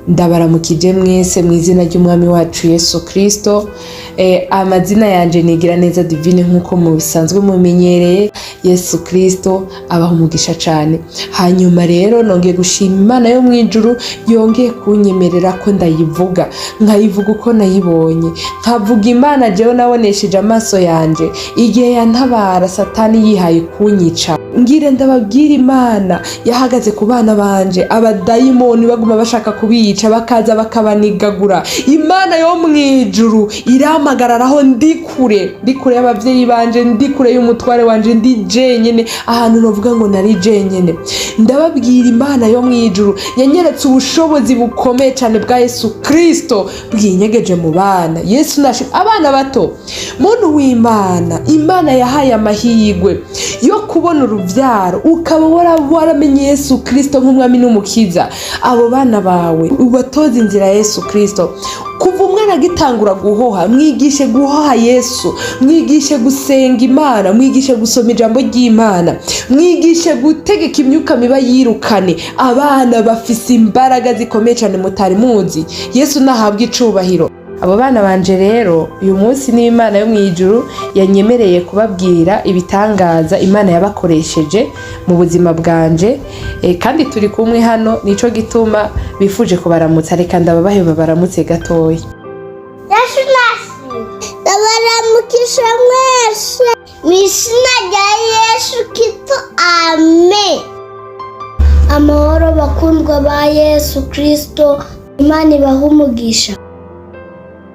Ndabaramukije mwese mu izina ry'umwami wacu Yesu Kristo. Amazina yanje nigira neza Divine nkuko mu bisanzwe mumenyereye. Yesu Kristo abaho umugisha cyane. Hanyuma rero nongeye gushima Imana yo mu ijuru yongeye kunyemerera ko ndayivuga, nkayivuga uko nayibonye, nkavuga Imana jewe nabonesheje amaso yanje igihe yantabara Satani yihaye kunyica. Ngire ndababwira Imana yahagaze ku bana banje, abadayimoni baguma bashaka kubica bakaza bakabanigagura. Imana yo mu ijuru iramagararaho ndikure y'abavyeyi banje, ndikure y'umutware wanje, ndi jenyene ahantu novuga ngo nari jenyene. Ndababwira Imana yo mu ijuru yanyeretse ubushobozi bukomeye cyane bwa Yesu Kristo bwinyegeje mu bana. Yesu nashi abana bato, muntu w'Imana, Imana yahaye amahirwe yo kubona uruvyaro, ukaba waramenye Yesu Kristo nk'umwami n'umukiza. Abo bana bawe ubatoza inzira Yesu Kristo. Kuva umwana agitangura guhoha, mwigishe guhoha Yesu, mwigishe gusenga Imana, mwigishe gusoma ijambo ry'Imana, mwigishe gutegeka imyuka miba yirukane. Abana bafise imbaraga zikomeye cyane mutari muzi. Yesu nahabwa icubahiro. Abo bana banje rero uyu munsi ni Imana yo mu ijuru yanyemereye kubabwira ibitangaza Imana yabakoresheje mu buzima bwanje, kandi turi kumwe hano, nico gituma bifuje kubaramutsa. Reka ndababahe babaramutse gatoya. Yesu nasi ndabaramukisha mwese mu izina rya Yesu Kristo, amen. Amahoro bakundwa ba Yesu Kristo, Imana ibahe umugisha.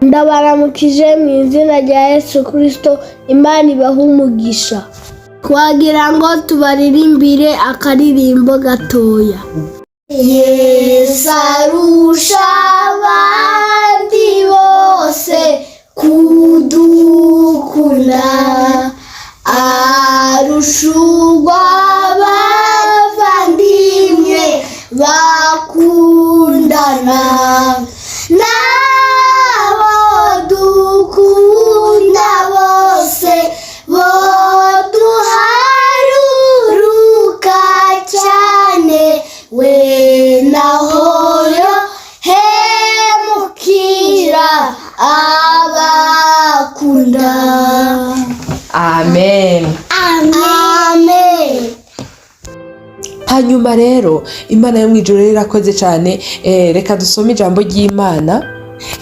Ndabaramukije mu izina rya Yesu Kristo, Imana ibahe umugisha. Twagira ngo tubaririmbire akaririmbo gatoya. Yesu arusha abandi bose kudukunda, arusha abavandimwe bakundana, nabo dukunda bose boduharuruka cyane, we nahoyo hemukira abakunda. Amen. Amen. Hanyuma rero Imana yo mu ijuru irakoze cyane. Reka dusome ijambo ry'Imana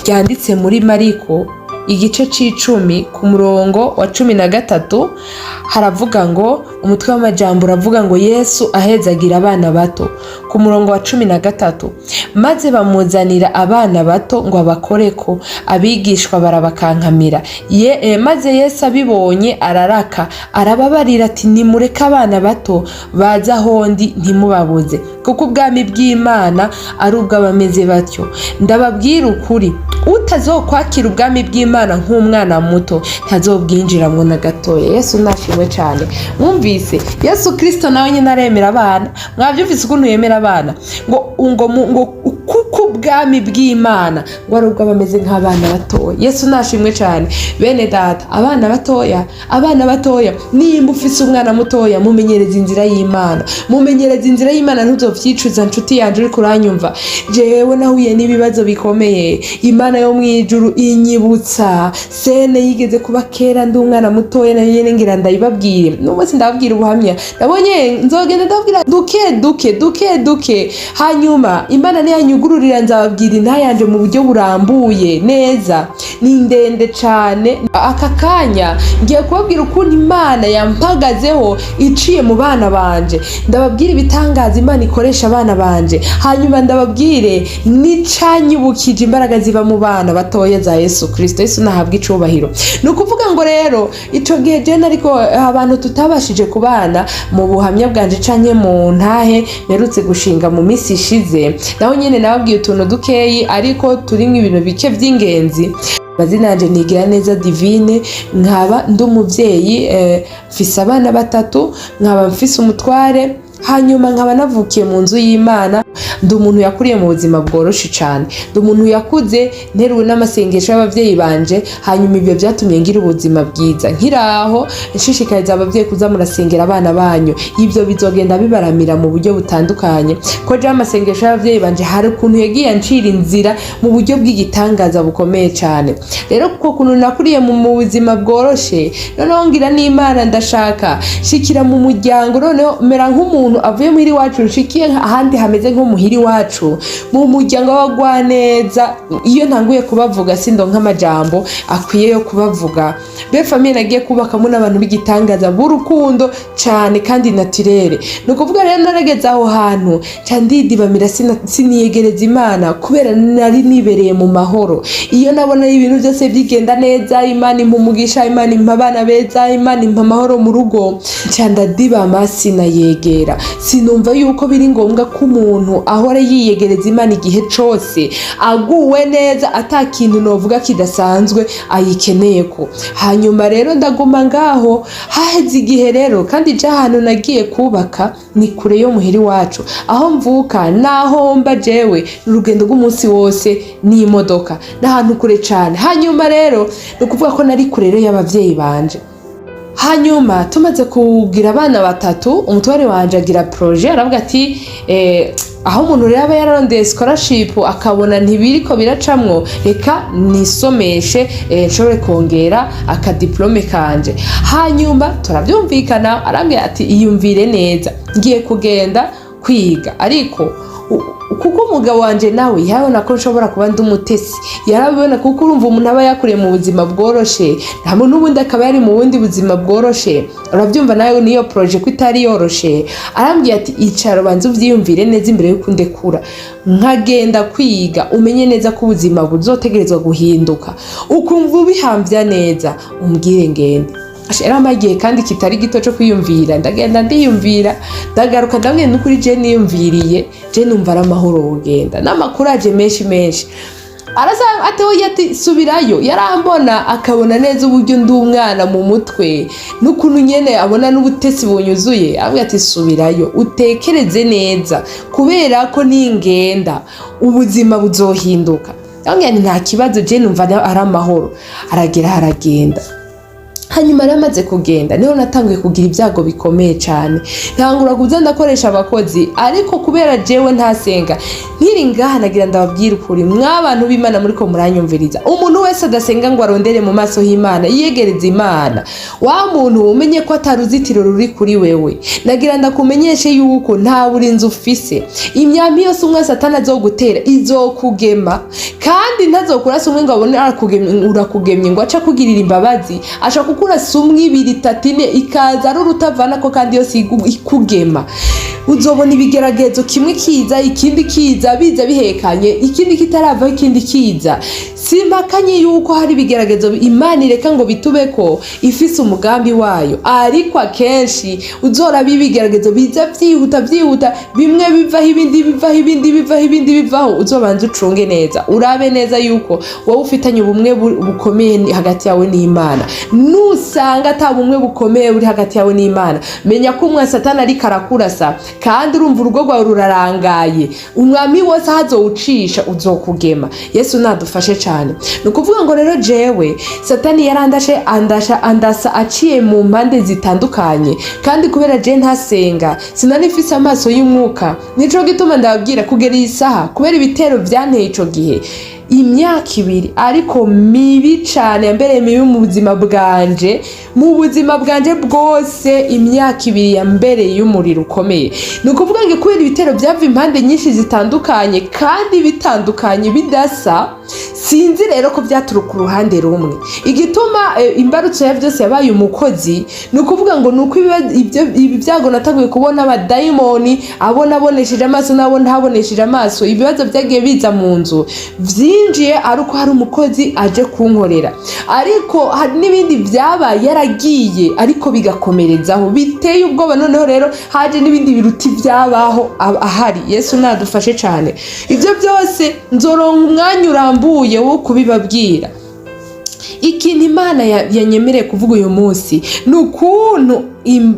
ryanditse muri Mariko igice c'icumi ku murongo wa 13. Haravuga ngo, umutwe w'amajambo uravuga ngo Yesu ahezagira abana bato. Ku murongo wa 13, maze bamuzanira abana bato ngo abakoreko, abigishwa barabakankamira. Maze Yesu abibonye araraka, arababarira ati, nimureke abana bato baza ahondi ntimubabuze, kuko ubwami bw'Imana ari ubw'abameze batyo. Ndababwira ukuri, utazokwakira ubwami bw'Imana nk'umwana muto ntazobwinjiramwo na gatoya. Yesu nashimwe cyane. Mwumvise Yesu Kristo nawe nyine aremera abana. Mwabyumvise ukuntu yemera abana, ngo kuko ubwami bw'Imana ngo ari ubw'abameze nk'abana batoya. Yesu nashimwe cyane. Bene data, abana batoya, nimba ufise umwana mutoya, mumenyereza inzira y'Imana, mumenyereza inzira y'Imana, ntuzovyicuza. Nshuti yanje uri kuranyumva, jewe nahuye n'ibibazo bikomeye. Imana yo mu ijuru inyibutsa sene yigeze kuba kera ndi umwana mutoya, na yene ngira ndayibabwire n'umunsi ndababwira ubuhamya nabonye, nzogenda ndababwira duke. Hanyuma Imana ntiyanyugururira, nzababwira intayanje mu buryo burambuye neza, ni ndende cyane. Aka kanya ngiye kubabwira ukuntu Imana yampagazeho iciye mu bana banje. Ndababwira ibitangaza Imana ikoresha abana banje, hanyuma ndababwire nicanyibukije imbaraga ziva mu bana batoya za Yesu Kristo. Yesu nahabwa icubahiro. Nukuvuga ngo rero ico gihe je ariko abantu tutabashije kubana mu buhamya bwanje canke mu ntahe merutse gushinga mu misi ishize, naho nyene nababwiye utuntu dukeyi ariko turimwe ibintu bike vy'ingenzi. Mazina yanje nigira neza Divine, nkaba ndi umuvyeyi, mfise abana batatu, nkaba mfise umutware, hanyuma nkaba navukiye mu nzu y'Imana. ndi umuntu yakuriye mu buzima bworoshe cyane, ndi umuntu yakuze nteruwe n'amasengesho y'abavyeyi banje, hanyuma ibyo byatumye ngira ubuzima bwiza. Nkiraho nshishikariza abavyeyi kuza murasengera abana banyu, ibyo bizogenda bibaramira mu buryo butandukanye, ko je amasengesho y'abavyeyi banje hari ukuntu yagiye ancira inzira mu buryo bw'igitangaza bukomeye cyane. Rero kuko kuntu nakuriye mu buzima bworoshe, noneho ngira n'Imana ndashaka shikira mu muryango, noneho mera nk'umuntu avuye muri wacu nshikiye ahandi hameze nko muhiri wacu, mu muryango w'abagwaneza. Iyo ntanguye kubavuga sindonka amajambo akwiye yo kubavuga. Be famille nagiye kubakamo n'abantu b'igitangaza b'urukundo cyane kandi naturere. Nukuvuga rero narageze aho hantu candidibamira siniyegereza Imana kubera nari nibereye mu mahoro. Iyo nabona ibintu byose byigenda neza, Imana impumugisha, Imana impa abana beza, Imana impa amahoro mu rugo, candadibama sinayegera. Sinumva yuko biri ngombwa ko umuntu ahora yiyegereza Imana igihe cose aguwe neza atakintu novuga kidasanzwe ayikeneye ko. Hanyuma rero ndaguma ngaho, haheze igihe rero kandi je ahantu nagiye kubaka ni kure yo muhiri wacu, aho mvuka naho mba jewe n'urugendo rw'umunsi wose n'imodoka, n'ahantu kure cyane. Hanyuma rero nukuvuga ko nari kure rero y'abavyeyi banje. Hanyuma tumaze kugira abana batatu, umutware wanje agira projet, aravuga ati aho umuntu rero aba yararondeye scholarship akabona ntibiriko biracamwo, reka nisomeshe nshobore kongera akadiplome kanje. Hanyuma turabyumvikana, arambwira ati iyumvire neza, ngiye kugenda kwiga, ariko kuko umugabo wanje nawe yabona ko nshobora kuba ndi umutesi, yarabibona kuko urumva umuntu aba yakuriye mu buzima bworoshe, nta muntu n'ubundi akaba yari mu bundi buzima bworoshe. Urabyumva nawe niyo projet ko itari yoroshe. Arambwiye ati icara banze uvyiyumvire neza imbere yuko ndekura, nkagenda kwiga umenye neza ko ubuzima buzotegerezwa guhinduka, ukumva ubihambya neza umbwire ngende. Amagiye kandi kitari gito cyo kwiyumvira, ndagenda ndiyumvira, ndagaruka ndamwe n'ukuri je niyumviriye, je numva ari amahoro ugenda n'amakuru aje menshi. Arasanga ati subirayo. Yarambona akabona neza uburyo ndi umwana mu mutwe n'ukuntu nyene abona n'ubutesi bunyuzuye, avuga ati subirayo utekereze neza kubera ko ningenda ubuzima buzohinduka. Yongera nta kibazo, je numva ari amahoro. Aragenda. Hanyuma ramaze kugenda niho natanguye kugira ibyago bikomeye cyane, ntangura kuza ndakoresha abakozi, ariko kubera jewe ntasenga nkiri ngaha nagira ndababwira ukuri mw'abantu b'Imana muri ko muranyumviriza, umuntu wese adasenga ngo arondere mu maso y'Imana yiyegereza Imana, wa muntu umenye ko ataruzitiro ruri kuri wewe. Nagira ndakumenyeshe yuko nta burinzi ufise, imyambi yose umwe Satani azogutera izokugema, kandi ntazokurasa umwe ngo abone urakugemye ngo aca kugirira imbabazi, aca kurasa umwe 2 3 4 ikaza ari urutavana ko kandi yose ikugema. Uzobona ibigeragezo, kimwe kiza ikindi kiza, biza bihekanye, ikindi kitarava ikindi kiza. Simpakanye yuko hari ibigeragezo Imana ireka ngo bitubeko ifise umugambi wayo, ariko akenshi uzora bibigeragezo biza byihuta, bimwe bivaho ibindi bivaho. Uzobanza ucunge neza, urabe neza yuko wowe ufitanye ubumwe bukomeye hagati yawe n'Imana. Nusanga ata bumwe bukomeye buri hagati yawe n'Imana, menya ko umwe Satani ari karakurasa kandi urumva urugo rwawe rurarangaye, umwami wose hazowucisha uzokugema. Yesu nadufashe cyane. Nukuvuga ngo rero jewe Satani andasa aciye mu mpande zitandukanye, kandi kubera je ntasenga sinanifise amaso y'umwuka, nico gituma ndababwira kugera isaha kubera ibitero byanteye ico gihe imyaka 2 ariko mibi cyane, yambereye mibi mu buzima bwanje bwose. Imyaka 2 yambereye y'umuriro ukomeye. Nukuvuga ngo kubera ibitero byava impande nyinshi zitandukanye kandi bitandukanye bidasa, sinzi rero ko byaturuka uruhande rumwe. Igituma imbarutso ya byose yabaye umukozi, nukuvuga ngo nuko ibi byago nataguye kubona abadayimoni, abonesheje amaso nabo ntabonesheje amaso, ibibazo byagiye biza mu nzu byinjiye ari uko hari umukozi aje kunkorera, ariko hari n'ibindi byabaye yaragiye ariko bigakomerezaho biteye ubwoba. Noneho rero haje n'ibindi biruti byabaho ahari. Yesu nadufashe cyane. Ibyo byose nzoronka umwanya urambuye wo kubibabwira. ikintu Imana yanyemereye kuvuga uyu munsi ni ukuntu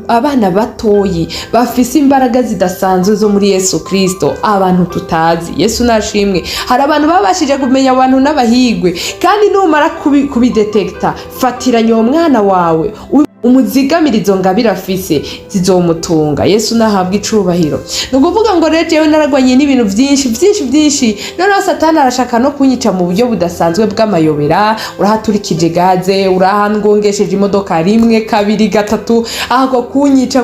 abana batoyi bafise imbaraga zidasanzwe zo muri Yesu Kristo, abantu tutazi. Yesu nashimwe. Hari abantu babashije kumenya abantu n'abahigwe, kandi numara kubidetekta, fatiranya uwo mwana wawe umuzigamira izo ngabire afise zizomutunga. Yesu nahabwa icubahiro. Nukuvuga ngo rero jewe naragwanye n'ibintu byinshi noneho Satani arashaka no kunyica mu buryo budasanzwe bw'amayobera. Urahaturikije gaze, urahangongesheje imodoka rimwe kabiri gatatu, ahako kunyica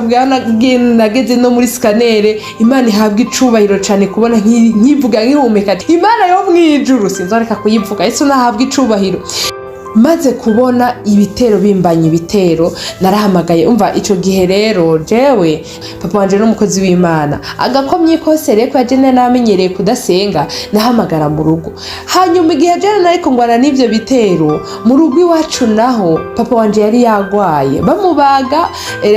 nageze no muri scanner. Imana ihabwa icubahiro cyane kubona nkivuga nkihumeka. Imana yo mwijuru sinzoreka kuyivuga. Yesu nahabwa icubahiro. Maze kubona ibitero bimbanye ibitero, narahamagaye. Umva ico gihe rero jewe papa wanje n'umukozi w'Imana agakomye kose reko yajene namenyereye kudasenga, nahamagara mu rugo. Hanyuma igihe jene nariko ngwana n'ivyo bitero mu rugo iwacu, naho papa wanje yari yagwaye, bamubaga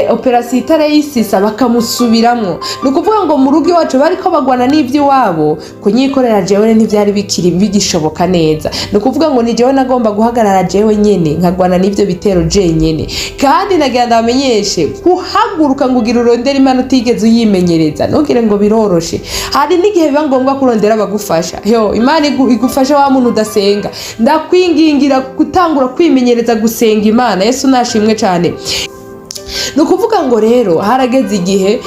operation itarayisisa bakamusubiramwo. Nukuvuga ngo mu rugo iwacu bariko bagwana n'ivyo wabo, kunyikorera jewe ntivyari bikiri bigishoboka neza. Nukuvuga ngo ni jewe nagomba guhagarara jewe nyene nkagwana n'ivyo bitero jenyene, kandi nagenda amenyeshe kuhaguruka ngo ugira urondera Imana utigeze uyimenyereza, ntugire ngo biroroshe. Hari n'igihe biba ngombwa kurondera abagufasha. Imana igufasha wa muntu udasenga, ndakwingingira gutangura kwimenyereza gusenga Imana. Yesu nashimwe cyane. Nukuvuga ngo rero harageze igihe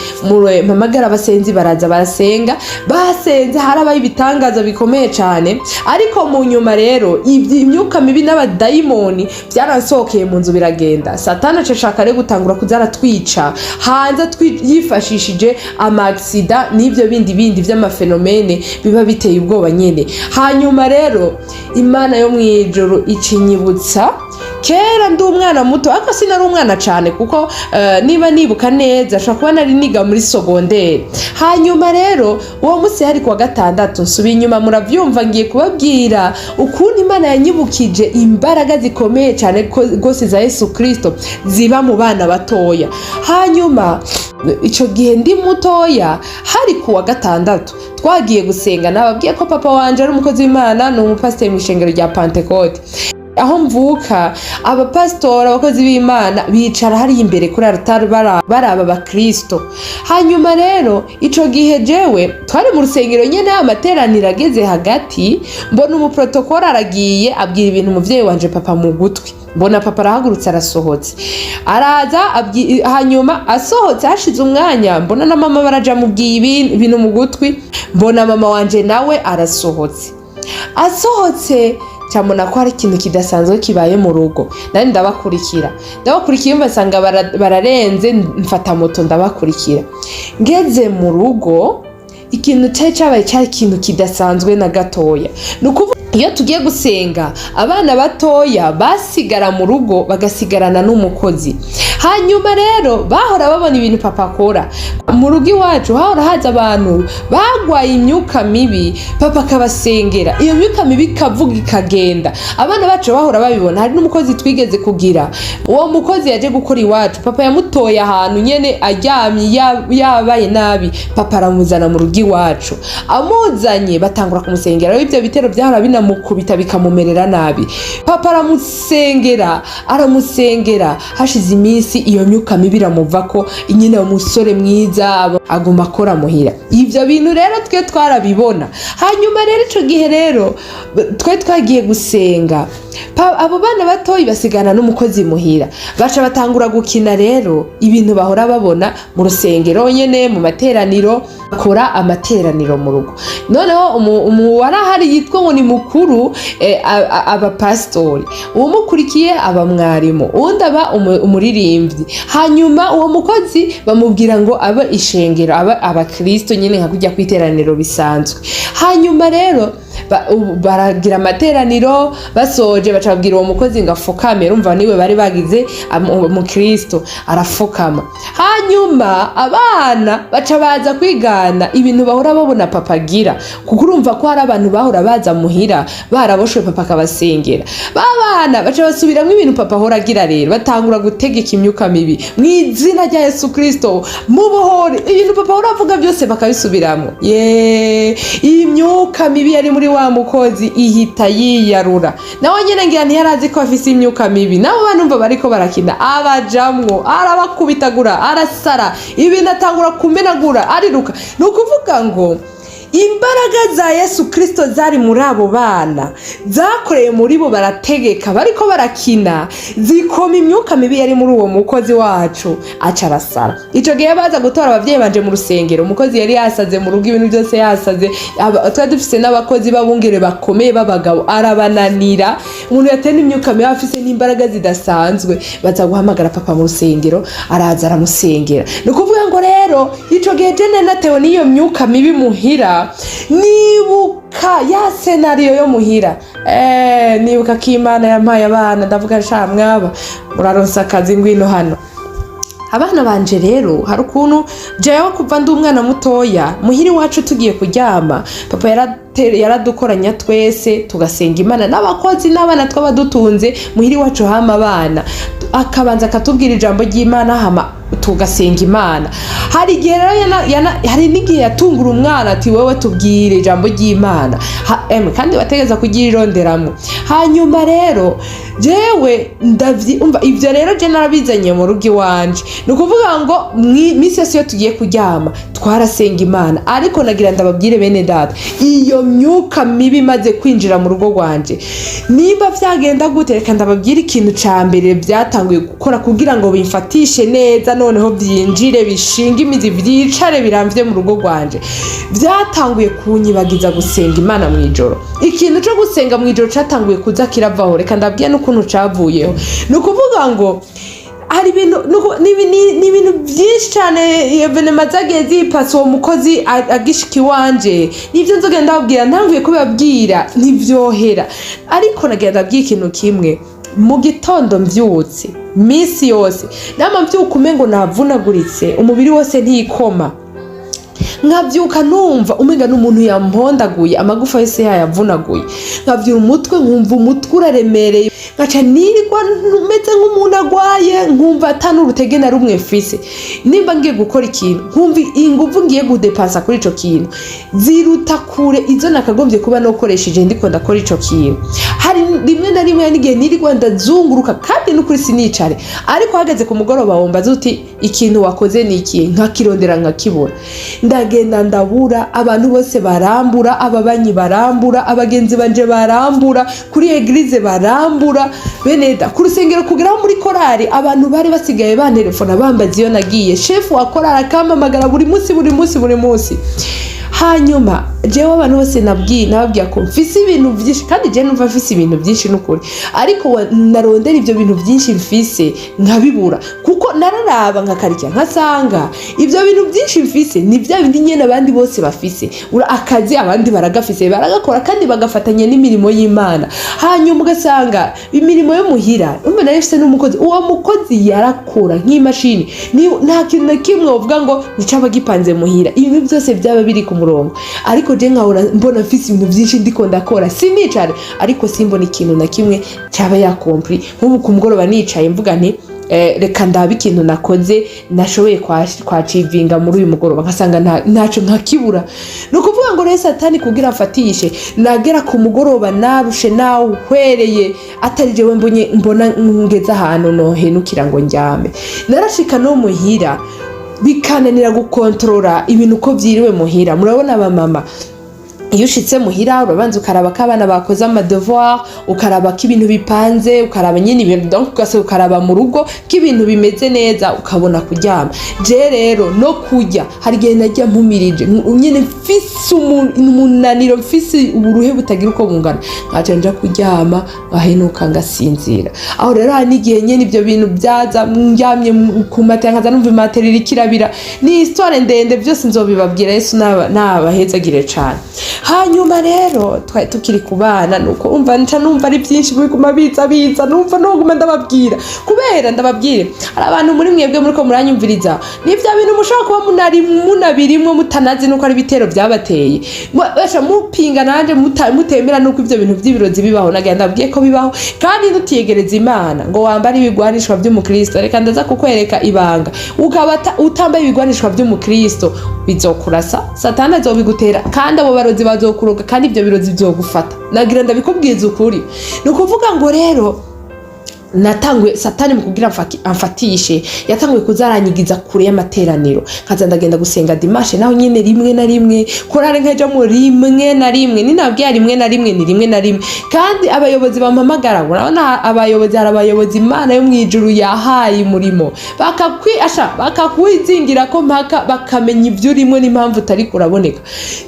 mpamagara abasenzi baraza barasenga, basenze harabaye ibitangaza bikomeye cyane. Ariko mu nyuma rero imyuka mibi n'abadayimoni byaransokeye mu nzu biragenda. Satani acashaka rero gutangura kuzara twica hanze yifashishije amaksida n'ibyo bindi by'amafenomene biba biteye ubwoba nyene. Hanyuma rero Imana yo mwijuru icinyibutsa kera ndi umwana muto, ariko sinari umwana cyane kuko niba nibuka neza ashobora kuba nari niga muri sogonderi. Hanyuma rero uwo munsi hari kuwa gatandatu, nsubiye inyuma muravyumva ngiye kubabwira ukuntu Imana yanyibukije imbaraga zikomeye cyane gose za Yesu Kristo ziba mu bana batoya. Hanyuma ico gihe ndi mutoya hari kuwa gatandatu twagiye gusenga. Nababwiye ko papa wanje ari umukozi w'Imana, ni umupasiteri mu ishengero rya Pentecote. Aho mvuka abapastora abakozi b'Imana bicara hari imbere kuri altar baraba abakristo. Hanyuma rero ico gihe jewe twari mu rusengero nyene, amateraniro ageze hagati, mbona umuprotokole aragiye abwira ibintu umuvyeyi wanje papa mu gutwi. Mbona papa arahagurutse arasohotse, araza hanyuma asohotse hashize umwanya mbona na mama baraja mubwiye ibintu mu gutwi. Mbona mama wanje nawe arasohotse. Asohotse cyamona ko hari ikintu kidasanzwe kibaye mu rugo. Nari ndabakurikira mbasanga bararenze, mfata moto ndabakurikira. Ngeze mu rugo ikintu cyabaye cyari ikintu kidasanzwe na gatoya. Nukuvuga iyo tugiye gusenga abana batoya basigara mu rugo bagasigarana n'umukozi. Hanyuma rero bahora babona ibintu papa akora. Mu rugo iwacu hahora haza abantu bagwaye imyuka mibi, papa akabasengera, iyo myuka mibi ikavuga ikagenda. Abana bacu bahora babibona. Hari n'umukozi twigeze kugira, uwo mukozi yaje gukora iwacu, papa yamutoye ahantu nyene aryamye yabaye nabi, papa aramuzana mu rugo iwacu. Amuzanye batangura kumusengera, ibyo bitero byahora binamukubita bikamumerera nabi. Papa aramusengera hashize iminsi iyo myuka mibi iramuvako, nyine umusore mwiza aguma akora muhira. Ivyo bintu rero twe twarabibona. Hanyuma rero ico gihe rero twe twagiye gusenga, abo bana batoyi basigana n'umukozi muhira, baca batangura gukina. Rero ibintu bahora babona mu rusengero nyene, mu materaniro, akora amateraniro mu rugo. Noneho warahari yitwa ngo ni mukuru abapastori, uwo mukurikiye aba mwarimu, uwundi aba umuririmbyi. Hanyuma uwo mukozi bamubwira ngo aba ishengero, aba abakristo nyene nka kujya kwiteraniro bisanzwe. Hanyuma rero baragira amateraniro, basoje bacabwira uwo mukozi ngo afukame. Urumva niwe bari bagize umukristo, arafukama. Hanyuma abana baca baza kwigana ibintu bahora babona papa agira, kuko urumva ko hari abantu bahora baza muhira baraboshwe papa akabasengera. Babana baca basubiramo ibintu papa ahora agira. Rero batangura gutegeka imyuka mibi mu izina rya Yesu Kristo, mubohore. Ibintu papa ahora avuga byose bakabisubiramo. Iyi myuka mibi yari muri wa mukozi ihita yiyarura nawe nyene ngira ntiyarazi ko afise imyuka mibi nabo banumva bariko barakina abajamwo arabakubitagura arasara ibintu atangura kumenagura ariruka nukuvuga ngo imbaraga za Yesu Kristo zari muri abo bana zakoreye muri bo barategeka bariko barakina zikoma imyuka mibi yari muri uwo mukozi wacu aca arasara ico gihe baza gutora abavyeyi banje mu rusengero umukozi yari yasaze mu rugo ibintu byose yasaze twari dufise n'abakozi babungere bakomeye babagabo arabananira umuntu yatenda imyuka mibi afise n'imbaraga zidasanzwe baza guhamagara papa mu rusengero araza aramusengera nukuvuga ngo rero ico gihe jene natewe n'iyo myuka mibi muhira nibuka ya scenario yo muhira nibuka ko Imana yampaye abana ndavuga sha mwaba muraronsa akazi ngwino hano abana banje rero hari ukuntu jewe kuva ndi umwana mutoya muhiri wacu tugiye kuryama papa yaradukoranya twese tugasenga Imana n'abakozi n'abana twabadutunze muhiri wacu hama abana akabanza akatubwira ijambo ry'Imana hama tugasenga Imana hari igihe hari n'igihe yatungura umwana ati wewe tubwire ijambo ry'Imana kandi bategeza kugira ironderamo hanyuma rero jewe umva ivyo rero je narabizanye mu rugo iwanje nukuvuga ngo misi yose yo tugiye kuryama twarasenga Imana ariko nagira ndababwire bene data iyo myuka mibi maze kwinjira mu rugo rwanje nimba vyagenda gute reka ndababwire ikintu ca mbere byatanguye gukora kugira ngo bimfatishe neza noneho byinjire bishinga imizi vyicare biramvye mu rugo rwanje byatanguye kunyibagiza gusenga Imana mu ijoro ikintu cyo gusenga mu ijoro catanguye kuza kiravaho reka ndabwiye n'ukuntu cavuyeho nukuvuga ngo hari ibintu byinshi cyane evenema zagiye zipasa uwo mukozi agishika iwanje nivyo nzogenda ndababwira ntanguye kubabwira ntivyohera ariko nagenda ndabwira ikintu kimwe mu gitondo mvyutse misi yose nama mvyuka umengo navunaguritse umubiri wose ntikoma nkavyuka numva umenga n'umuntu yampondaguye amagufa yose yayavunaguye nkavyura umutwe nkumva umutwe uraremereye ngaca nirirwa meze nk'umuntu agwaye nkumva atanu urutege na rumwe mfise nimba ngiye gukora ikintu nkumva inguvu ngiye gudepansa kuri ico kintu ziruta kure izo nakagombye kuba nokoresheje ndiko ndakora ico kintu hari rimwe na rimwe n'igihe nirirwa ndazunguruka kandi n'ukuri sinicare ariko hageze ku mugoroba wumva zuti ikintu wakoze niki nkakirondera nkakibura ndagenda ndabura abantu bose barambura ababanyi barambura abagenzi banje barambura kuri eglise barambura beneda ku rusengero kugeraho muri korari abantu bari basigaye bantelefona bambaza iyo nagiye chef wa korari akampamagara buri munsi hanyuma jewe abantu bose nababwiye ko mfise ibintu byinshi kandi je numva mfise ibintu byinshi n'ukuri ariko narondera ibyo bintu byinshi mfise nkabibura kuko nararaba nkakarya nkasanga ibyo bintu byinshi mfise ni bya bindi nyene abandi bose bafise akazi abandi baragafise baragakora kandi bagafatanya n'imirimo y'Imana hanyuma ugasanga imirimo yo muhira umwe narifise n'umukozi uwo mukozi yarakora nk'imashini nta kintu na kimwe uvuga ngo nicaba gipanze muhira ibintu byose byaba biri ku murongo ariko je nkahora mbona mfise ibintu byinshi ndiko ndakora sinicare ariko simbona ikintu na kimwe cyaba yakompli nk'ubu ku mugoroba nicaye mvuga nti reka ndabe ikintu nakoze nashoboye kwacivinga muri uyu mugoroba nkasanga ntaco nkakibura nukuvuga ngo rero Satani kugira afatishe nagera ku mugoroba narushe nawuhwereye atari jewe mbona ngeze ahantu nohenukira ngo njyame narashika no muhira bikananira gukontorora ibintu uko vyiriwe muhira murabona abamama iyo ushitse muhira urabanza ukaraba ko abana bakoze amadevoir ukaraba ko ibintu bipanze ukaraba nyine ibintu donc ukaraba mu rugo ko ibintu bimeze neza ukabona kuryama je rero no kujya hari igihe najya mpumirije nyine mfise umunaniro mfise uburuhe butagira uko bungana nkaca nja kuryama ngahenuka ngasinzira aho rero hari n'igihe nyine ibyo bintu byaza njyamye ku matera nkaza numva imatera irikirabira ni histoire ndende byose nzobibabwira Yesu nabahezagire cane hanyuma rero twari tukiri kubana nuko umva numva ari byinshi biguma biza numva noguma ndababwira kubera ndababwire ari abantu muri mwebwe muriko muranyumviriza n'ivya bintu mushaka kuba munabirimwe mutanazi nuko ari bitero byabateye basha mupinga nanje mutemera nuko ivyo bintu by'ibirozi bibaho nagenda ndabwiye ko bibaho kandi nutiyegereza Imana ngo wambare ibigwanishwa by'umukristo reka ndaza kukwereka ibanga ukaba utambaye ibigwanishwa by'umukristo bizokurasa Satani azobigutera kandi abo barozi bazokuroga kandi ibyo birozi bizogufata. Nagira ndabikubwiza ukuri. Ni ukuvuga ngo rero natanguye Satani mu kugira amfatishe yatanguye kuzaranyigiza kure y'amateraniro, kaza ndagenda gusenga dimanche naho nyene rimwe na rimwe, korale nkaja mu rimwe na rimwe, ninabwiye rimwe na rimwe ni rimwe na rimwe, kandi abayobozi bampamagara, urabona abayobozi, hari abayobozi Imana yo mwijuru yahaye umurimo bakakwizingira ko mpaka bakamenya ibyo urimo n'impamvu utari kuraboneka.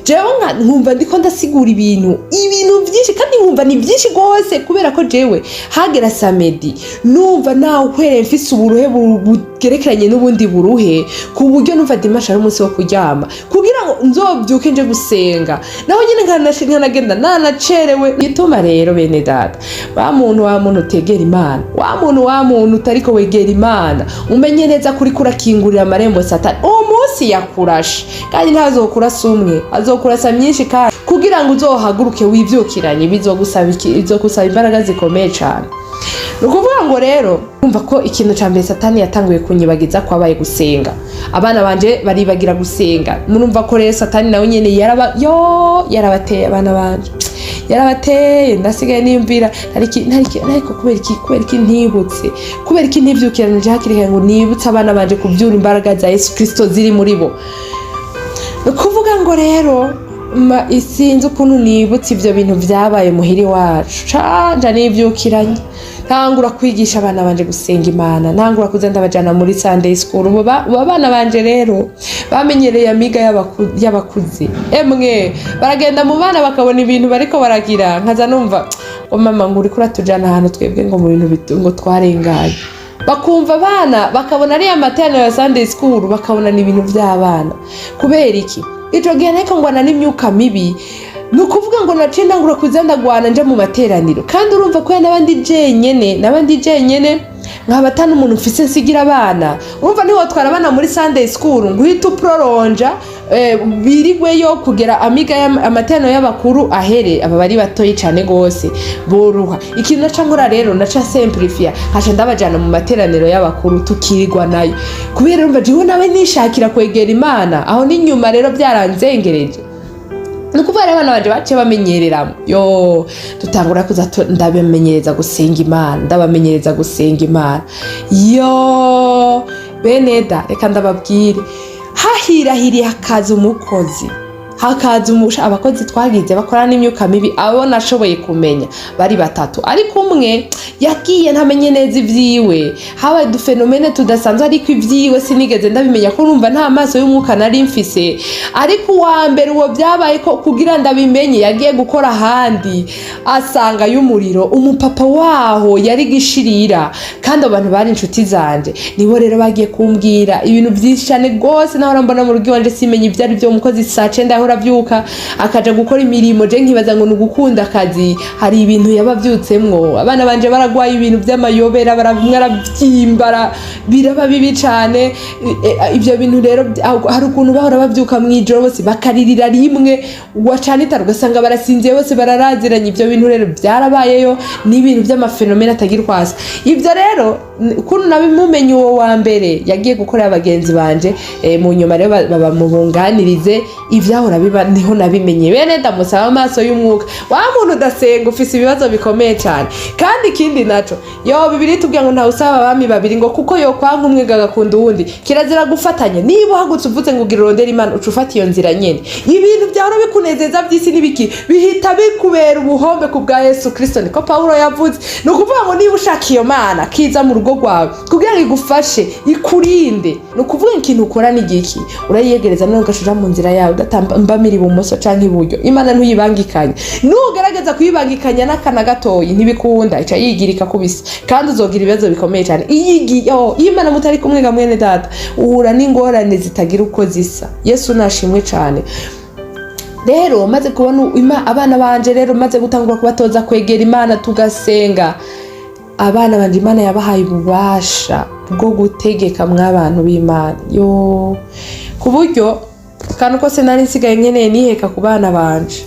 Jewe nkumva ndiko ndasigura ibintu byinshi, kandi nkumva ni byinshi gose, kubera ko jewe hagera samedi numva nawe uhereye mfise uburuhe bugerekeranye n'ubundi buruhe, ku buryo numva dimanche ari umunsi wo kuryama kugira ngo nzobyuke nje gusenga, naho nyine nkanagenda nanacerewe. Nituma rero bene data, wa muntu utegera Imana, wa muntu utariko wegera Imana, umenye neza kuri kurakingurira amarembo Satani umunsi yakurashe, kandi ntazokurasa umwe, azokurasa myinshi, kandi kugira ngo uzohaguruke wivyukiranye bizogusaba imbaraga zikomeye cyane. Nukuvuga ngo rero umva ko ikintu ca mbere Satani yatanguye kunyibagiza kwabaye gusenga. Abana banje baribagira gusenga, murumva ko rero Satani nawe nyene yarabateye abana banje, yarabateye. Ndasigaye nimvira ariko kubera iki ntibutse, kubera iki ntivyukirana nje hakiri ngo nibutse abana banje kuvyura imbaraga za Yesu Kristo ziri muri bo. Kuvuga ngo rero isinzi ukuntu nibutse ibyo bintu byabaye muhiri wacu, canja nivyukiranye, ntangura kwigisha abana banje gusenga Imana, ntangura kuza ndabajana muri Sunday school. Abana banje rero bamenyereye amiga y'abakuze, emwe baragenda mu bana bakabona ibintu bariko baragira, nkaza numva ngo mama ngo uri kuratujana ahantu twebwe ngo mu bintu ngo twarengaye, bakumva abana bakabona ari amateraniro ya Sunday school, bakabona ni ibintu by'abana. Kubera iki? Ico gihe niko ngwana n'imyuka mibi, nukuvuga ngo naciye ndangura kuza ndagwana nje mu materaniro, kandi urumva ko n'abandi jenyene nk'abatana umuntu mfise nsigira abana. Urumva niho twara abana muri Sunday school ngo uhita uproronja birigweyo kugera amateraniro y'abakuru ahere, aba bari batoyi cyane gose boruha. Ikintu naca nkora rero, naca simplify, hasha ndabajana mu materaniro y'abakuru tukirigwa nayo, kubera urumva jiho nawe nishakira kwegera Imana. Aho ni nyuma rero byaranzengereje, nukuvuga abana banje bace bamenyereramo, tutangura kuza ndabamenyereza gusenga Imana, beneda reka ndababwire, hahirahiriye hakaza umukozi, abakozi twagize bakorana n'imyuka mibi, abo nashoboye kumenya bari batatu, ariko umwe yagiye ntamenye neza ivyiwe, habaye dufenomene tudasanzwe, ariko ivyiwe sinigeze ndabimenya ko urumva nta maso y'umwuka nari mfise. Ariko uwa mbere uwo byabaye ko kugira ndabimenye yagiye gukora ahandi, asanga y'umuriro, umupapa waho yari gishirira, kandi abantu bari inshuti zanje, nibo rero bagiye kumbwira ibintu byinshi cyane gose. Naho mbona mu rugo wanje simenye ibyo ari byo, umukozi saa 9 avyuka akaja gukora imirimo, je nkibaza ngo nugukunda akazi, hari ibintu yabavyutsemwo. Abana banje baragwaye ibintu by'amayobera, baravyimbara, biraba bibi cyane. Ibyo bintu rero hari ukuntu bahora bavyuka mwijoro bose bakaririra rimwe, wacana itara ugasanga barasinziye bose bararaziranye. Ibyo bintu rero byarabayeyo, ni ibintu by'amafenomene atagira kwasa. Ibyo rero ukuntu nabimumenye uwo wa mbere yagiye gukorera abagenzi banje, mu nyuma rero baba mubunganirize ivyahora biba, niho nabimenye. Bene ndamusaba amaso y'umwuka, wa muntu udasenga ufise ibibazo bikomeye cyane. Kandi ikindi naco, Bibiliya tubwira ngo nta usaba abami babiri, ngo kuko kwanga umwe gakunda uwundi, kirazira gufatanya. Niba uhagutse uvuze ngo ugira urondera Imana, ucufata iyo nzira nyene, ibintu byahora bikunezeza by'isi n'ibiki bihita bikubera ubuhombe ku bwa Yesu Kristo, niko Paulo yavuze. No kuvuga ngo niba ushaka iyo Mana kiza mu rugo rwawe kugira ngo igufashe ikurinde, no kuvuga ikintu ukora n'igiki, urayiyegereza none ugashuja mu nzira yawe udatambamira ibumoso canke iburyo. Imana ntuyibangikanye, nugerageza kuyibangikanya n'akana gatoyi ntibikunda, ica yigirika kubisa, kandi uzogira ibibazo bikomeye cyane. Imana mutari kumwe ga mwene data, uhura n'ingorane zitagira uko zisa. Yesu nashimwe cyane. Rero maze kubona abana banje, rero maze gutangura kubatoza kwegera Imana tugasenga, abana banje Imana yabahaye ububasha bwo gutegeka mw'abantu b'Imana, ku buryo kandi kose nari nsigaye nkeneye niheka ku bana banje.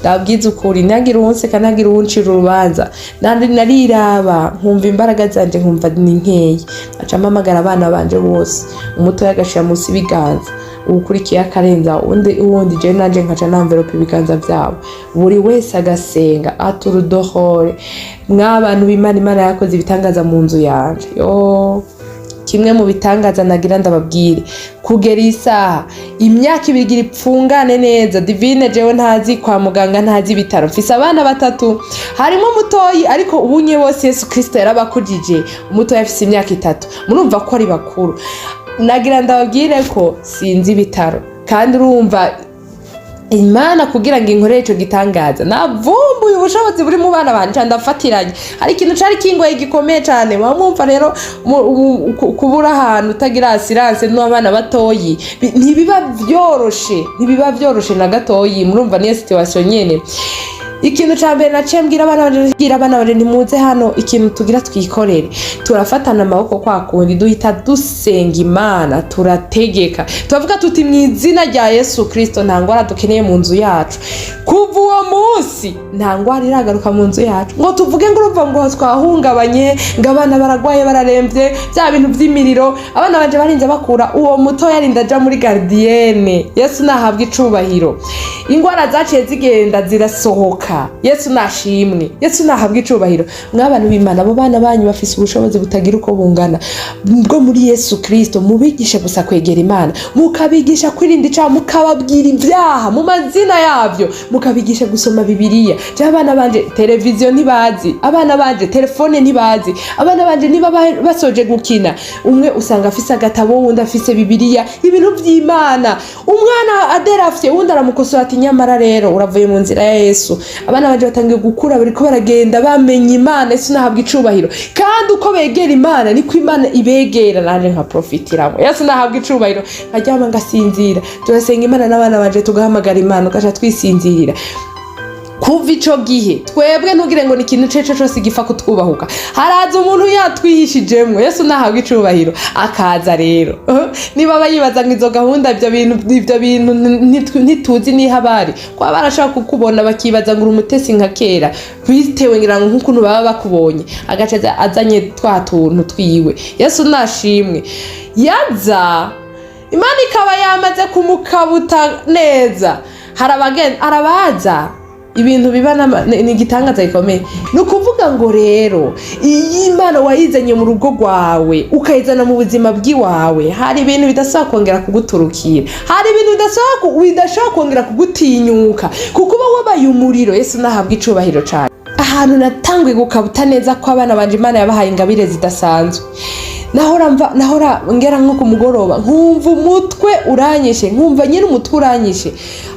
Ndabwiza ukuri, nagira unseka, nagira uncira urubanza, nariraba nkumva imbaraga zanje nkumva ni nkeya, aca mpamagara abana banje bose, umuto yagashira munsi biganza, ukurikiye akarenza uwundi je nanje nkaca namveropa ibiganza vyabo buri wese agasenga aturudohore mw'abantu b'Imana. Imana yakoze ibitangaza mu nzu yanje. Kimwe mu bitangaza nagira ndababwire kugera isaha imyaka 2 ipfungane neza. Divine jewe ntazi kwa muganga, ntazi ibitaro, mfise abana 3 harimo mutoyi ariko ubunye bose Yesu Kristo yarabakujije. Umutoyi afise imyaka 3 murumva ko ari bakuru. Nagira ndababwire ko sinzi ibitaro kandi urumva Imana kugira ngo inkorere ico gitangaza navumbuye ubushobozi buri mu bana banje ndafatiranye. Hari ikintu cari kingoye gikomeye cyane bamwumva rero kubura ahantu utagira assurance n'abana batoyi ntibiba vyoroshe na gatoyi. Murumva niyo situation nyene. Ikintu cyambere naciye mbwira abana banje ntimuze hano, ikintu tugira twikorere, turafatana amaboko kwa kundi duhita dusenga Imana, turategeka tuvuga tuti mu izina rya Yesu Kristo nta ngwara dukeneye mu nzu yacu. Kuva uwo munsi nta ngwara iragaruka mu nzu yacu ngo tuvuge ngo urumva ngo twahungabanye ngo abana baragwaye bararemvye bya bintu vy'imiriro. Abana banje barinze bakura, uwo muto yarinda aja muri gardienne. Yesu nahabwa icubahiro. Ingwara zaciye zigenda zirasohoka. Yesu nashimwe, Yesu nahabwa icubahiro. Mw'abantu b'Imana abo bana banyu bafise ubushobozi butagira uko bungana bwo muri Yesu Kristo, mubigishe gusa kwegera Imana, mukabigisha kwirinda icaha, mukababwira ibyaha mu mazina yavyo, mukabigisha gusoma Bibiliya. Je abana banje televiziyo ntibazi, abana banje telefone ntibazi, abana banje niba basoje gukina umwe usanga afise agatabo wundi afise Bibiliya, ibintu vy'Imana. Umwana aderafye wundi aramukosora ati nyamara rero uravuye mu nzira ya Yesu. Abana banje batangiye gukura bariko baragenda bamenye Imana. Yesu nahabwa icubahiro kandi uko begera Imana niko Imana ibegera. Nanje nka profitiramo. Yesu nahabwa icubahiro nkajyama ngasinzira, turasenga Imana n'abana banje tugahamagara Imana ugaca twisinzirira. Kuva ico gihe twebwe ntugire ngo ni ikintu cece cose gifa kutwubahuka, haraza umuntu yatwihishijemwe. Yesu nahabwa icubahiro akaza rero. Niba bayibaza ngo izo gahunda ivyo bintu ntituzi ni habari kwa barashaka kukubona bakibaza ngo umutesi nka kera bitewe ngira ngo nk'ukuntu baba bakubonye agaca azanye twa tuntu twiwe. Yesu nashimwe. Yaza Imana ikaba yamaze kumukabuta neza, arabaza ibintu bibana ni gitangaza gikomeye. Nukuvuga ngo rero iyi Imana wayizanye mu rugo rwawe ukayizana mu buzima bw'iwawe, hari ibintu bidasaba kongera kuguturukira, hari ibintu bidashaka kongera kugutinyuka kuko uba wabaye umuriro. Yesu nahabwa icubahiro cyane. Ahantu natangwe gukabuta neza ko abana banje Imana yabahaye ingabire zidasanzwe. Nahora ngera nko ku mugoroba nkumva umutwe uranyishe, nkumva nyine umutwe uranyishe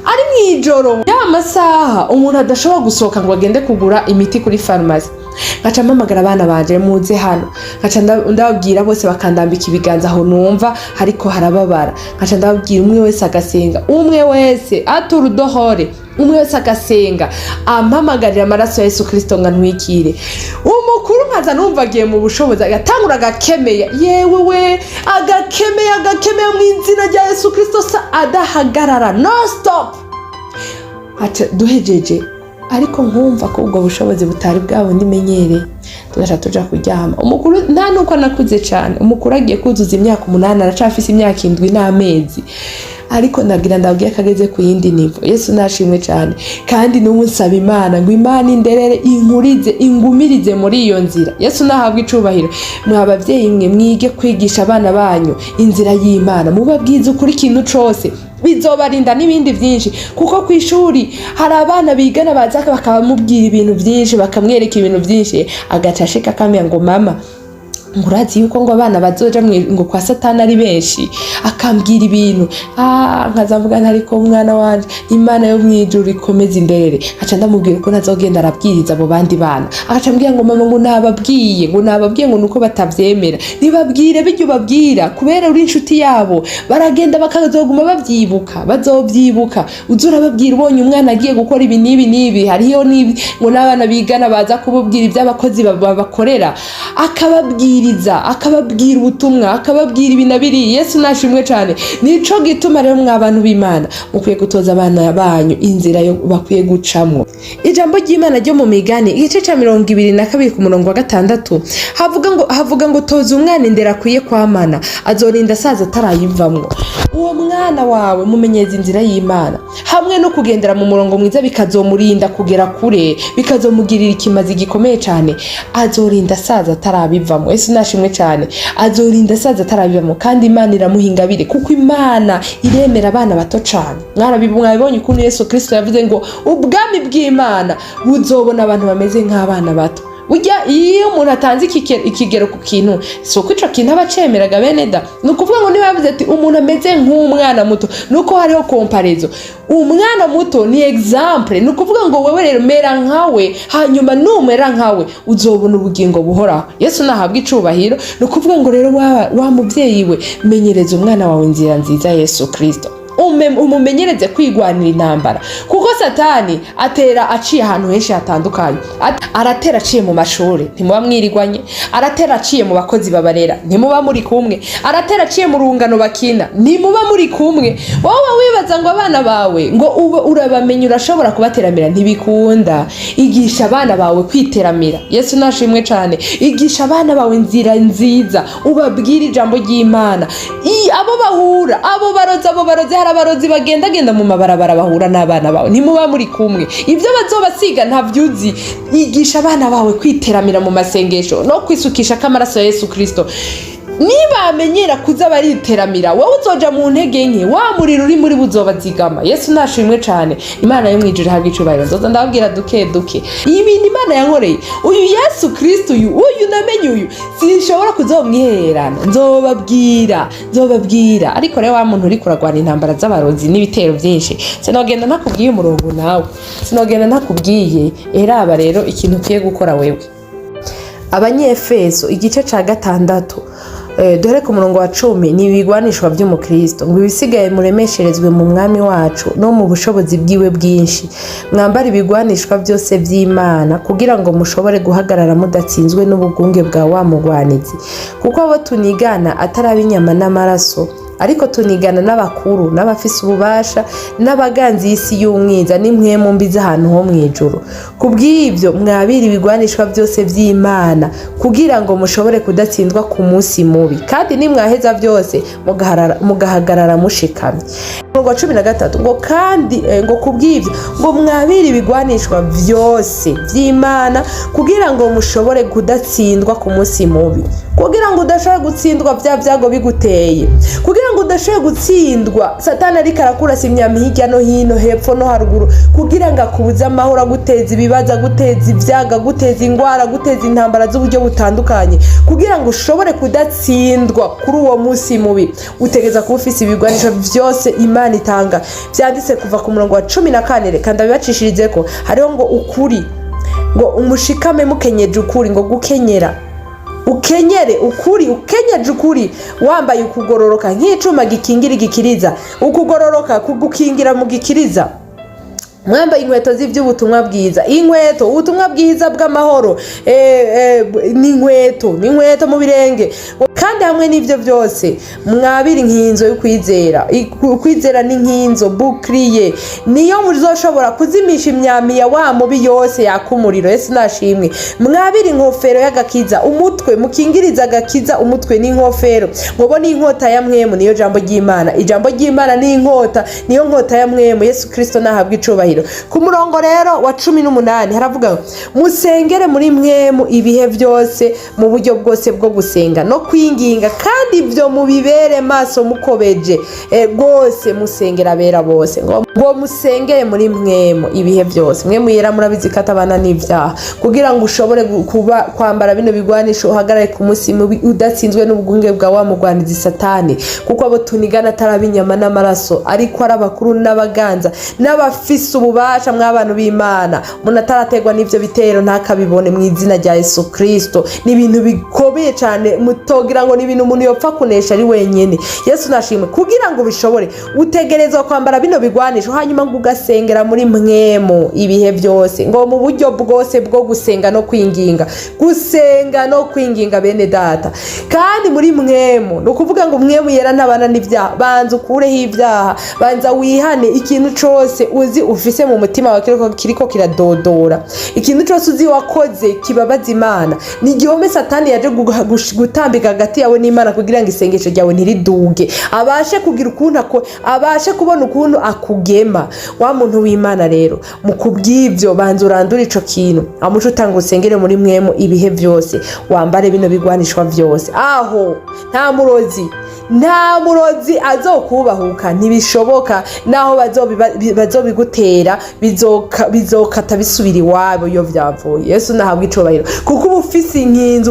ari mwijoro ya masaha umuntu adashobora gusohoka ngo agende kugura imiti kuri farmasi. Ngaca mpamagara abana banje muze hano, ngaca ndababwira bose bakandambika ibiganza aho numva hariko harababara. Ngaca ndababwira umwe wese agasenga, umwe wese aturudohore, umwe wese agasenga ampamagarira amaraso ya Yesu Kristo ngo antwikire. Umukuru nkaza numva agiye mu bushobozi agatangura agakemeya, yewe we agakemeya mu izina rya Yesu Kristo adahagarara, no stop. Aca duhejeje ariko nkumva ko ubwo bushobozi butari bwabo ndimenyere, tugaca tuja kuryama. Umukuru nta nuko nakuze cyane, umukuru agiye kuzuza imyaka 8 aracafise imyaka 7 n'amezi, ariko ndagira ndabwiye kageze ku yindi nivo. Yesu nashimwe cyane kandi n'ubu nsaba Imana ngo Imana inderere inkurize ingumirize muri iyo nzira. Yesu nahabwa icubahiro. Mwabavyeyi mwe mwige kwigisha abana banyu inzira y'Imana, mubabwiza ukuri ikintu cose bizobarinda n'ibindi byinshi, kuko ku ishuri hari abana bigana baza bakabamubwira ibintu byinshi, bakamwereka ibintu byinshi, agaca ashika akamenya ngo mama ngurazi yuko ngo abana bazoja ngo kwa Satani ari benshi, akambwira ibintu nkazavuga ntariko umwana wanje Imana yo mwijuru ikomeza inderere. Aca ndamubwira ko nazogenda arabwiriza abo bandi bana, agaca ambwira ngo mama ngo nababwiye ngo nuko batavyemera. Nibabwire bijyo babwira kubera uri inshuti yabo, baragenda bakazoguma bazovyibuka. Uzura babwira ubonye umwana agiye gukora ibi nibi hariyo ngo n'abana bigana baza kububwira iby'abakozi babakorera, akababwira akababwiriza, akababwira ubutumwa, akababwira ibinabiri. Yesu nashimwe cyane. Nico gituma rero mw'abantu b'Imana mukwiye gutoza abana banyu inzira yo bakwiye gucamwo. Ijambo ry'Imana ryo mu Migani igice ca 22 ku murongo wa 6 havuga ngo toza umwana indera akwiye kwamana, azorinda asaza atarayivamwo. Uwo mwana wawe mumenyeza inzira y'Imana hamwe no kugendera mu murongo mwiza, bikazomurinda kugera kure, bikazomugirira ikimazi gikomeye cyane. Azorinda asaza atarabivamwo. Yesu nashimwe cyane. Azorinda asaza atarabivamwo, kandi Imana iramuhingabire kuko Imana iremera abana bato cyane. Mwabibonye ukuntu Yesu Kristo yavuze ngo ubwami bw'Imana buzobona abantu bameze nk'abana bato. Ujya iyo umuntu atanze ikigero ku kintu, soko ico kintu abacemeraga bene da. Nukuvuga ngo niba yavuze ati umuntu ameze nk'umwana muto, nuko hariho comparaison. Umwana muto ni example. Nukuvuga ngo wewe rero mera nkawe, hanyuma numera nkawe uzobona ubugingo buhoraho. Yesu nahabwa icubahiro. Nukuvuga ngo rero wa muvyeyi we, menyereza umwana wawe inzira nziza Yesu Kristo. Umumenyereze kwigwanira intambara, kuko Satani atera aciye ahantu henshi hatandukanye. Aratera aciye mu mashuri, ntimuba mwirigwanye. Aratera aciye mu bakozi babarera, ntimuba muri kumwe. Aratera aciye mu rungano bakina, ntimuba muri kumwe. Wowe wibaza ngo abana bawe ngo urabamenye urashobora kubateramira, ntibikunda. Igisha abana bawe kwiteramira. Yesu nashimwe cyane. Igisha abana bawe inzira nziza, ubabwira ijambo ry'Imana. Abo bahura, abo baroze, hari abarozi bagendagenda mu mabarabara bahura n'abana bawe, ntimuba muri kumwe. Ibyo bazobasiga ntavyuzi. Igisha abana bawe kwiteramira mu masengesho no kwisukisha k'amaraso ya Yesu Kristo. Niba amenyera kuza bariteramira, wowe uzoja mu ntege nke, wa muriro uri muri buzobazigama. Yesu nashimwe cyane. Imana yo mwijuru habwa icubahiro. Nzoza ndababwira duke ibintu Imana yankoreye. Uyu Yesu Kristo uyu namenye uyu sinshobora kuzomwihererana. Nzobabwira ariko rero wa muntu uri kuragwana intambara z'abarozi n'ibitero byinshi, sinogenda ntakubwiye umurongo nawe, sinogenda ntakubwiye. Eraba rero ikintu ukiye gukora wewe. Abanyefeso igice ca 6 dore ku murongo wa 10 ni ibigwanishwa by'umukristo ngo ibisigaye muremesherezwe mu mwami wacu no mu bushobozi bwiwe bwinshi. Mwambara ibigwanishwa byose by'Imana kugira ngo mushobore guhagarara mudatsinzwe n'ubugunge bwa wa mugwanizi, kuko abo tunigana atari inyama n'amaraso, ariko tunigana n'abakuru n'abafise ububasha n'abaganzi y'isi y'umwiza n'impwemu mbi z'ahantu ho mwijuru. Kubw'ibyo mwabira ibigwanishwa byose by'Imana kugira ngo mushobore kudatsindwa ku munsi mubi, kandi nimwaheza byose mugahagarara mushikamye. Ngo 13 ngo kandi ngo kubw'ibyo ngo mwabira ibigwanishwa byose by'Imana kugira ngo mushobore kudatsindwa ku munsi mubi, kugira ngo udashobora gutsindwa bya byago biguteye, kugira ngo udashobora gutsindwa Satani ariko arakurasa imyami hirya no hino, hepfo no haruguru, kugira ngo akubuze amahoro, guteza ibibaza, guteza ibyaga, guteza ingwara, guteza intambara z'uburyo butandukanye, kugira ngo ushobore kudatsindwa kuri uwo munsi mubi. Utegeza kuba ufise ibigwanisho byose Imana itanga. Byanditse kuva ku murongo wa 14, kandi abibacishirize ko hariho ngo ukuri, ngo umushikame mukenyeje ukuri, ngo gukenyera ukenyere ukuri, ukenyeje ukuri, wambaye ukugororoka nk'icuma gikingira igikiriza, ukugororoka kugukingira mu gikiriza. Mwambaye inkweto z'ivy'ubutumwa bwiza, inkweto ubutumwa bwiza bw'amahoro, n'inkweto mu birenge. Kandi hamwe n'ivyo byose mwabira inkinzo yo kwizera n'inkinzo bukriye, niyo muzoshobora kuzimisha imyami ya wa mubi yose yakumuriro. Yesu nashimwe. Mwabira inkofero y'agakiza, umutwe mukingiriza agakiza, umutwe n'inkofero. Mubona inkota ya mwemu niyo jambo ry'Imana. Ijambo ry'Imana ni inkota, niyo nkota ya mwemu. Yesu Kristo nahabwa icubahiro. Ku murongo rero wa 18 haravuga musengere muri mwemu ibihe byose mu buryo bwose bwo gusenga no kwinginga, kandi ibyo mubibere maso mukobeje rwose musengera abera bose. Ngo musengere muri mwemu ibihe byose. Mwemu yera murabizi katabana n'ibyaha, kugira ngo ushobore kwambara bino bigwanisho uhagarare ku munsi mubi udatsinzwe n'ubugunge bwa wa mugwanizi Satani, kuko abo tunigana atari inyama n'amaraso, ariko ari abakuru n'abaganza n'abafise ububasha mw'abantu b'Imana. Umuntu atarategwa n'ivyo bitero ntakabibone mu izina rya Yesu Kristo. Ni ibintu bikomeye cyane, mutogira ngo ni ibintu umuntu yopfa kunesha ari wenyene. Yesu nashimwe. Kugira kugira ngo bishobore utegerezwa kwambara bino bigwanisho hanyuma ngo ugasengera muri mwemu ibihe byose, ngo mu buryo bwose bwo gusenga no kwinginga, gusenga no kwinginga bene data. Kandi muri mwemu no kuvuga ngo mwemu yera ntabana n'ibyaha, banza ukureho ibyaha, banza wihane ikintu cyose uzi ufise mu mutima wawe kiriko kiradodora, ikintu cyose uzi wakoze kibabaza Imana. Ni igihome Satani yaje gutambika hagati yawe n'Imana kugira ngo isengesho ryawe ntiriduge, abashe kugira ukuntu abashe kubona ukuntu akugema. Wa muntu w'Imana rero mu kubw'ibyo banza urandura ico kintu, amuco utanga usengere muri mwemu ibihe byose, wambare bino bigwanishwa byose. Aho nta murozi azokubahuka, ntibishoboka. Naho bazobigutera bizokata bisubira iwabo iyo byavuye. Yesu nahabwa icubahiro, kuko uba ufise inkinzi,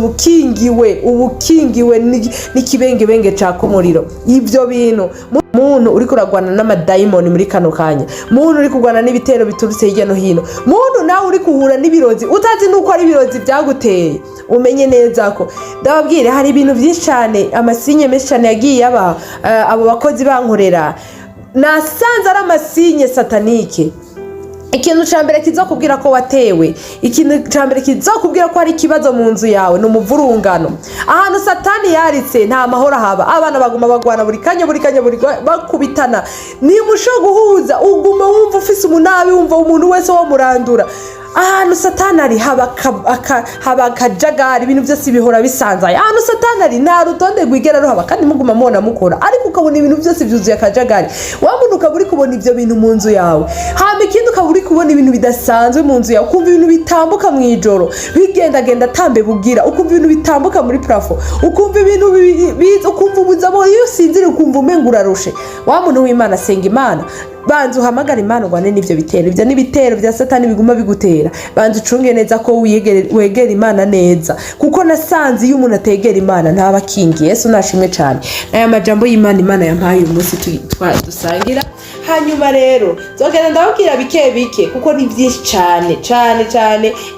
ubukingiwe n'ikibengebenge caka umuriro. Ibyo bintu muntu uri kuragwana n'amadayimoni muri kano kanya, muntu uri kurwana n'ibitero biturutse hirya no hino, muntu nawe uri kuhura n'ibirozi utazi nuko ari ibirozi byaguteye, umenye neza ko ndababwire hari ibintu byinshi cyane, amasinye menshi cyane yagiye abo bakozi bankorera, nasanze ari amasinye satanike. Ikintu cyambere kizokubwira ko watewe, ikintu cyambere kizokubwira ko hari ikibazo mu nzu yawe, no muvurungano. Ahantu Satani yaritse nta mahoro haba, abana baguma bagwana buri kanya bakubitana. Ni musho guhuza, uguma wumva ufise umunabi, wumva umuntu wese wo murandura. Ahantu Satani ari haba akajagari, ibintu byose bihora bisanzaye. Ahantu Satani ari nta rutonde rwigera ruhaba, kandi muguma mubona mukora, ariko ukabona ibintu byose byuzuye akajagari. Wamuntu ukaba uri kubona ibyo bintu mu nzu yawe, hama ikindi ukaba uri kubona ibintu bidasanzwe mu nzu yawe, ukumva ibintu bitambuka mu ijoro bigendagenda tambe bugira, ukumva ibintu bitambuka muri plafo, ukumva ibintu ukumva ubuzamo, iyo usinzire ukumva umenga urarushe. Wa muntu w'Imana, senga Imana, banza uhamagara Imana ugwane n'ibyo bitero. Ibyo n'ibitero bya Satani biguma bigutera. Banza ucunge neza ko wegera Imana neza, kuko nasanze iyo umuntu ategera Imana ntaba akingiye. Yesu nashimwe cyane. Aya majambo y'Imana yampaye uyu munsi dusangira. Hanyuma rero zogenda ndababwira bike kuko ni byinshi cyane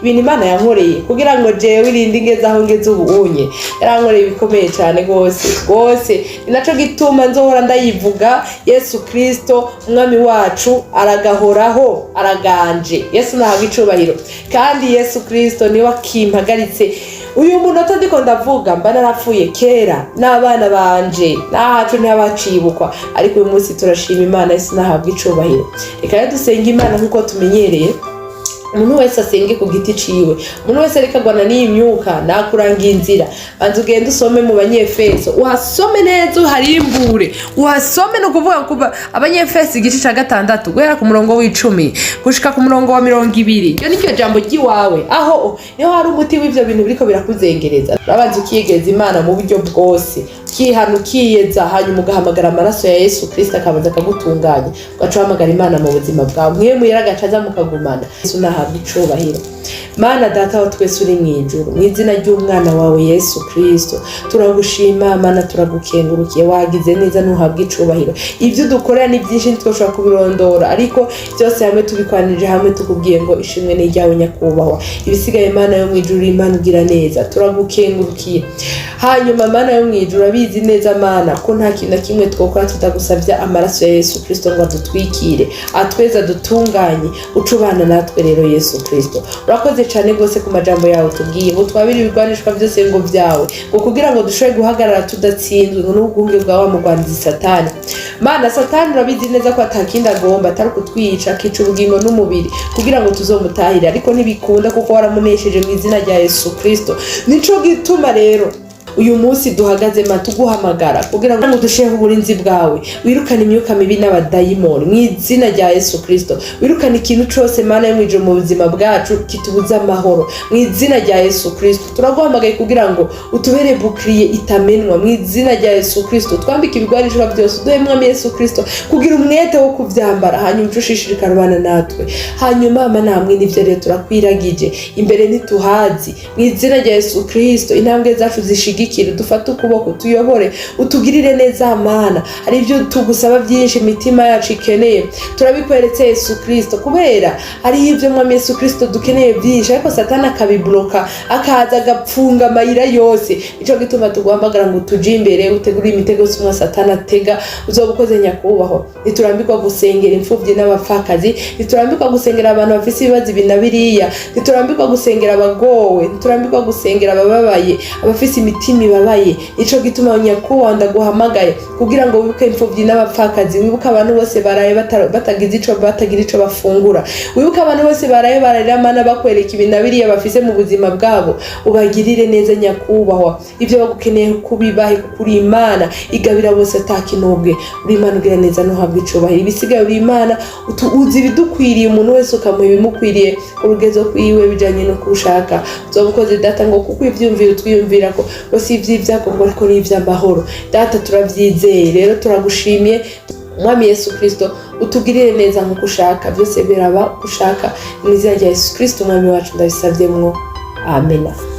ibintu Imana yankoreye kugira ngo jewe irindi ngeze aho ngeze ubunye. Yarankoreye bikomeye cyane gose, ni naco gituma nzohora ndayivuga. Yesu Kristo umwami wacu aragahoraho, araganje. Yesu nahabwa icubahiro, kandi Yesu Kristo niwe akimpagaritse uyu munota ndiko ndavuga. Mba narapfuye kera n'abana banje nahacu ntibacibukwa, ariko uyu munsi turashima Imana. Yesu nahabwa icubahiro. Reka dusenga Imana nkuko tumenyereye. Umuntu wese asenge ku giti ciwe, umuntu wese reka gwana n'iyi myuka nakuranga inzira. Banza ugende usome mu Banyefeso, uhasome neza, uharimbure, uhasome. No kuvuga kuba Abanyefeso igice ca 6 guhera ku murongo w'10 gushika ku murongo wa 20. Iyo nicyo jambo giwawe, aho niho hari umuti w'ivyo bintu biriko birakuzengereza. Urabanza ukiyegeza Imana mu buryo bwose, ukiyeza, hanyuma ugahamagara amaraso ya Yesu Kristo akabanza akagutunganya, ugahamagara Imana mu buzima bwawe. Mwemu yaragacaza mukagumana. Yesu nahabwa icubahiro. Mana Data wa twese uri mw'ijuru, mu izina ry'umwana wawe Yesu Kristo turagushima Mana, turagukengurukiye. Wagize neza, ntuhabwe icubahiro. Ibyo dukorera ni byinshi ntitwoshobora kubirondora, ariko byose hamwe tubikwanije hamwe tukubwiye ngo ishimwe ni ryawe nyakubahwa. Ibisigaye Mana yo mw'ijuru, Imana ugira neza, turagukengurukiye. Hanyuma Mana yo mw'ijuru, abizi neza Mana ko nta kintu na kimwe twokora tutagusavya amaraso ya Yesu Kristo ngo adutwikire, atweza dutunganye. Ucubana natwe rero Yesu Kristo. Urakoze cyane gose ku majambo yawe tubwiye, ngo twabiri ibigwanishwa byose ngo byawe, ngo kugira ngo dushobore guhagarara tudatsinzwe ngo n'ubwunge bwawe mugwanzi Satani. Mana Satani urabizi neza ko atakindi agomba atari kutwica, akica ubugingo n'umubiri kugira ngo tuzomutahire, ariko ntibikunda kuko waramunesheje mu izina rya Yesu Kristo. Nico gituma rero uyu munsi duhagaze ma tuguhamagara kugira ngo dusheho uburinzi bwawe, wirukane imyuka mibi n'abadayimoni mu izina rya Yesu Kristo. Wirukane ikintu cyose Mana yo mw'ijuru mu buzima bwacu kitubuza amahoro mu izina rya Yesu Kristo. Turaguhamagaye kugira ngo utubere bukriye itamenwa mu izina rya Yesu Kristo. Twambike ibigwanishwa byose, duhe Mwami Yesu Kristo kugira umwete wo kuvyambara, hanyuma ucushishirika rubana natwe. Hanyuma Mana hamwe n'ivyo rero turakwiragije imbere ntituhazi mu izina rya Yesu Kristo. Intambwe zacu zishige dushigikire, dufate ukuboko, tuyobore, utugirire neza Mana. Hari ibyo tugusaba byinshi imitima yacu ikeneye, turabikweretse Yesu Kristo, kubera hari ibyo Mwami Yesu Kristo dukeneye byinshi, ariko Satani akabibloka, akaza agapfunga amayira yose. Ico gituma tuguhamagara ngo tuje imbere, utegure imitego y'umwa Satani atega, uzobukoze nyakubahwa. Niturambikwa gusengera imfuvyi n'abapfakazi, niturambikwa gusengera abantu bafise ibibazo ibi na biriya, niturambikwa gusengera abagowe, niturambikwa gusengera abababaye, abafise imitima ibabaye. Ico gituma nyakubahwa ndaguhamagaye kugira ngo wibuke imfuvyi n'abapfakazi, wibuke abantu bose baraye batagira ico bafungura, wibuke abantu bose baraye bararira Mana bakwereka ibi na biriya bafise mu buzima bwabo, ubagirire neza nyakubahwa. Ibyo bagukeneye kubibahe, kuri Imana igabira bose atakinobwe. Uri Imana ugira neza no habwa icubahiro, ibisigaye uri Imana uzi ibidukwiriye, umuntu wese ukamuha ibimukwiriye urugezo kwiwe bijanye no kushaka. Uzobukoze Data ngo kuko ivyumviro twiyumvira ko bose ivy'ibyago ariko ni ivy'amahoro. Data turavyizeye, rero turagushimiye Mwami Yesu Kristo, utugirire neza nkuko ushaka, byose biraba ushaka. Mu izina rya Yesu Kristo Mwami wacu ndabisavyemwo, amen.